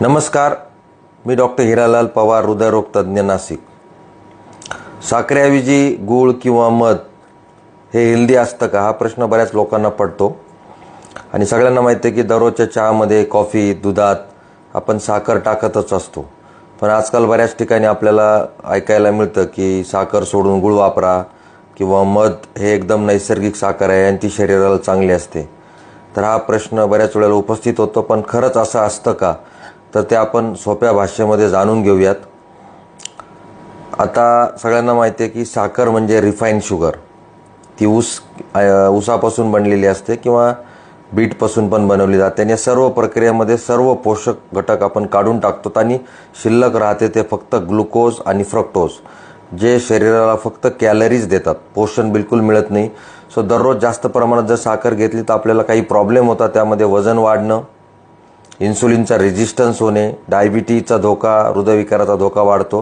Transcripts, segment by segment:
नमस्कार, मी डॉक्टर हिरालाल पवार, हृदयरोग तज्ज्ञ, नाशिक. साखरेऐवजी गूळ किंवा मध हे हेल्दी असतं का, हा प्रश्न बऱ्याच लोकांना पडतो. आणि सगळ्यांना माहिती आहे की दररोजच्या चहामध्ये, कॉफी, दुधात आपण साखर टाकतच असतो. पण आजकाल बऱ्याच ठिकाणी आपल्याला ऐकायला मिळतं की साखर सोडून गूळ वापरा किंवा मध हे एकदम नैसर्गिक साखर आहे आणि ती शरीराला चांगली असते. तर हा प्रश्न बऱ्याच वेळेला उपस्थित होतो. पण खरंच असं असतं का, तर ते आपण सोप्या भाषेमध्ये जाणून घेऊयात. आता सगळ्यांना माहिती आहे की साखर म्हणजे रिफाईंड शुगर. ती ऊसापासून बनलेली असते किंवा बीटपासून पण बनवली जाते. आणि या सर्व प्रक्रियेमध्ये सर्व पोषक घटक आपण काढून टाकतो आणि शिल्लक राहते ते फक्त ग्लुकोज आणि फ्रक्टोज, जे शरीराला फक्त कॅलरीज देतात, पोषण बिलकुल मिळत नाही. सो दररोज जास्त प्रमाणात जर साखर घेतली तर आपल्याला काही प्रॉब्लेम होतात. त्यामध्ये वजन वाढणं, इन्सुलिनचा रेजिस्टन्स होणे, डायबिटीजचा धोका, हृदयविकाराचा धोका वाढतो.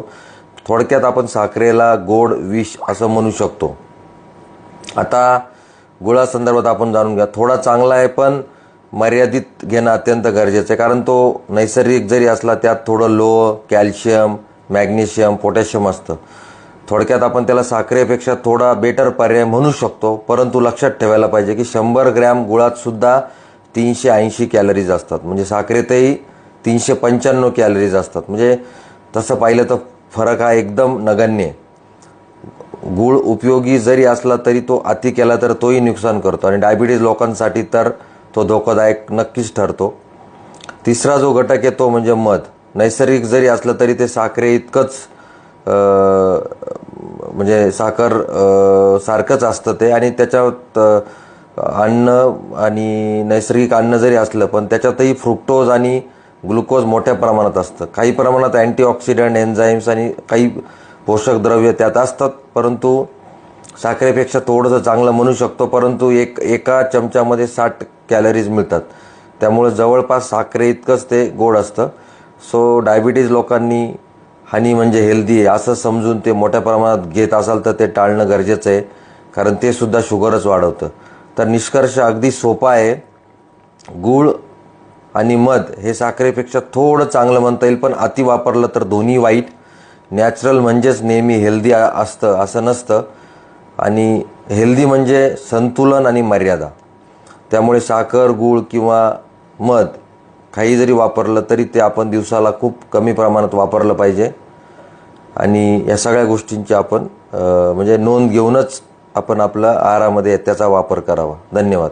थोडक्यात आपण साखरेला गोड विष असं म्हणू शकतो. आता गुळासंदर्भात आपण जाणून घ्या. थोडा चांगला आहे पण मर्यादित घेणं अत्यंत गरजेचं आहे, कारण तो नैसर्गिक जरी असला त्यात थोडं लोह, कॅल्शियम, मॅग्नेशियम, पोटॅशियम असतं. थोडक्यात आपण त्याला साखरेपेक्षा थोडा बेटर पर्याय म्हणू शकतो. परंतु लक्षात ठेवायला पाहिजे की 100 ग्रॅम गुळात सुद्धा 380 कॅलरीज असतात. म्हणजे साखरेतही 395 कॅलरीज असतात. म्हणजे तसं पाहिलं तर फरक हा एकदम नगण्य आहे. गूळ उपयोगी जरी असला तरी तो अति केला तर तोही नुकसान करतो आणि डायबिटीज लोकांसाठी तर तो धोकादायक नक्कीच ठरतो. तिसरा जो घटक आहे तो म्हणजे मध. नैसर्गिक जरी असलं तरी ते साखरे इतकंच म्हणजे साखर सारखंच असतं ते. आणि त्याच्यात अन्न आणि नैसर्गिक अन्न जरी असलं पण त्याच्यातही फ्रुक्टोज आणि ग्लुकोज मोठ्या प्रमाणात असतं. काही प्रमाणात अँटीऑक्सिडंट, एन्झाईम्स आणि काही पोषक द्रव्य त्यात असतात. परंतु साखरेपेक्षा थोडंसं चांगलं म्हणू शकतो. परंतु एका चमच्यामध्ये 60 कॅलरीज मिळतात. त्यामुळे जवळपास साखरे इतकंच ते गोड असतं. सो डायबिटीज लोकांनी हनी म्हणजे हेल्दी आहे असं समजून ते मोठ्या प्रमाणात घेत असाल तर ते टाळणं गरजेचं आहे, कारण ते सुद्धा शुगरच वाढवतं. तर निष्कर्ष अगदी सोपा आहे. गूळ आणि मध हे साखरेपेक्षा थोडं चांगलं म्हणता येईल, पण अति वापरलं तर दोन्ही वाईट. नॅचरल म्हणजेच नेहमी हेल्दी असतं असं नसतं. आणि हेल्दी म्हणजे संतुलन आणि मर्यादा. त्यामुळे साखर, गूळ किंवा मध काही जरी वापरलं तरी ते आपण दिवसाला खूप कमी प्रमाणात वापरलं पाहिजे. आणि या सगळ्या गोष्टींची आपण म्हणजे नोंद घेऊनच आपण आपल्या आहारामध्ये त्याचा वापर करावा. धन्यवाद.